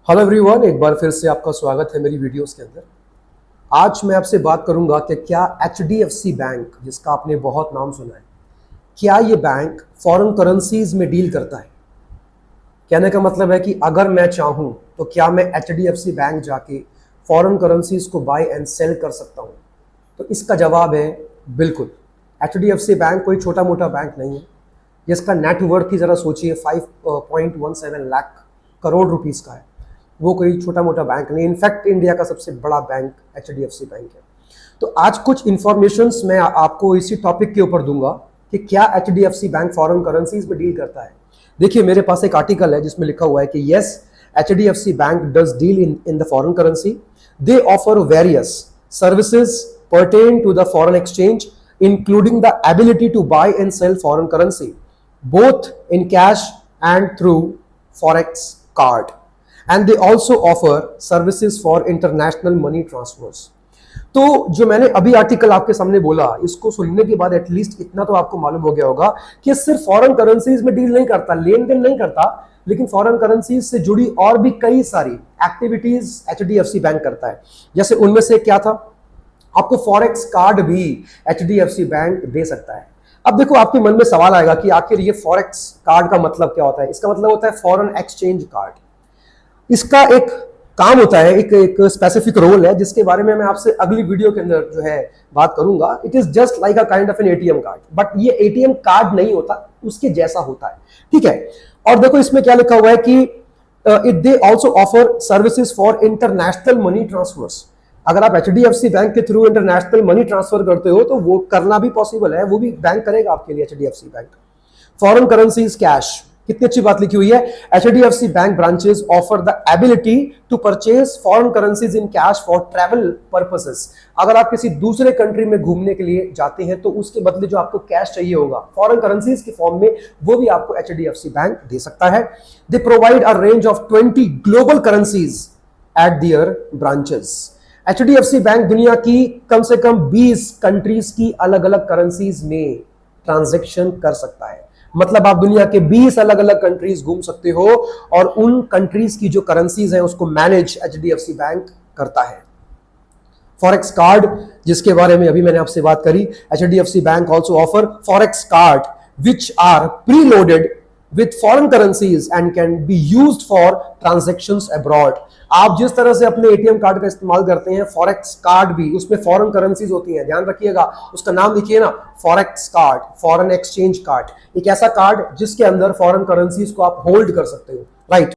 Hello everyone, एक बार फिर से आपका स्वागत है मेरी वीडियोस के अंदर। आज मैं आपसे बात करूंगा कि क्या एचडीएफसी बैंक, जिसका आपने बहुत नाम सुना है, क्या ये बैंक फॉरेन करेंसीज में डील करता है। कहने का मतलब है कि अगर मैं चाहूं तो क्या मैं एचडीएफसी बैंक जाके फॉरेन करेंसीज को बाय एंड सेल कर सकता हूं। तो इसका जवाब है बिल्कुल। एचडीएफसी बैंक कोई छोटा मोटा बैंक नहीं है, जिसका नेटवर्थ ही जरा सोचिए 5.17 लाख करोड़ रुपीस का है। वो कोई छोटा मोटा बैंक नहीं, इनफैक्ट इंडिया का सबसे बड़ा बैंक एचडीएफसी बैंक है। तो आज कुछ इंफॉर्मेशंस मैं आपको इसी टॉपिक के ऊपर दूंगा कि क्या एचडीएफसी बैंक फॉरेन करेंसीज में डील करता है। देखिए, मेरे पास एक आर्टिकल है जिसमें लिखा हुआ है कि yes, HDFC bank does deal in the foreign currency. They offer various services pertain to the foreign exchange, including the ability to buy and sell foreign currency, both in cash and through forex card. And they also offer services for international money transfers. तो जो मैंने अभी article आपके सामने बोला, इसको सुनने के बाद एटलीस्ट इतना तो आपको मालूम हो गया होगा कि सिर्फ फॉरेन करेंसीज में डील नहीं करता, लेन देन नहीं करता, लेकिन फॉरेन करेंसीज से जुड़ी और भी कई सारी एक्टिविटीज एचडीएफसी बैंक करता है। जैसे उनमें से क्या था, आपको फॉरेक्स कार्ड भी एचडीएफसी बैंक दे सकता है। अब देखो, आपके मन में सवाल आएगा कि आखिर ये फॉरेक्स कार्ड का मतलब क्या होता है। इसका मतलब होता है फॉरेन एक्सचेंज कार्ड। इसका एक काम होता है, एक स्पेसिफिक रोल है, जिसके बारे में मैं आपसे अगली वीडियो के अंदर जो है बात करूंगा। It is just like a kind of N ATM card, but ये एटीएम कार्ड नहीं होता, उसके जैसा होता है। ठीक है। और देखो, इसमें क्या लिखा हुआ है कि it they also offer services for international money transfers. अगर आप एचडीएफसी बैंक के थ्रू इंटरनेशनल मनी ट्रांसफर करते हो तो वो करना भी पॉसिबल है, वो भी बैंक करेगा आपके लिए HDFC bank. Foreign currencies cash, कितनी अच्छी बात लिखी हुई है। HDFC bank branches offer the ability to purchase foreign currencies in cash for travel purposes. अगर आप किसी दूसरे कंट्री में घूमने के लिए जाते हैं तो उसके बदले जो आपको कैश चाहिए होगा फॉरेन करेंसीज के फॉर्म में, वो भी आपको एचडीएफसी बैंक दे सकता है। They provide a range of 20 global currencies eight there branches. HDFC bank दुनिया की कम से कम 20 कंट्रीज की अलग अलग करेंसीज में ट्रांजैक्शन कर सकता है। मतलब आप दुनिया के 20 अलग अलग कंट्रीज घूम सकते हो और उन कंट्रीज की जो करेंसीज हैं उसको मैनेज एचडीएफसी बैंक करता है। फॉरेक्स कार्ड, जिसके बारे में अभी मैंने आपसे बात करी, HDFC bank also offer forex card which are pre loaded with foreign currencies and can be used for transactions abroad। आप जिस तरह से अपने एटीएम कार्ड का इस्तेमाल करते हैं, फॉरेक्स कार्ड भी, उसमें फॉरेन करेंसीज होती हैं, ध्यान रखिएगा, उसका नाम लिखिए ना, forex card, foreign exchange card. एक ऐसा कार्ड जिसके अंदर फॉरेन करेंसीज को आप होल्ड कर सकते हो, राइट।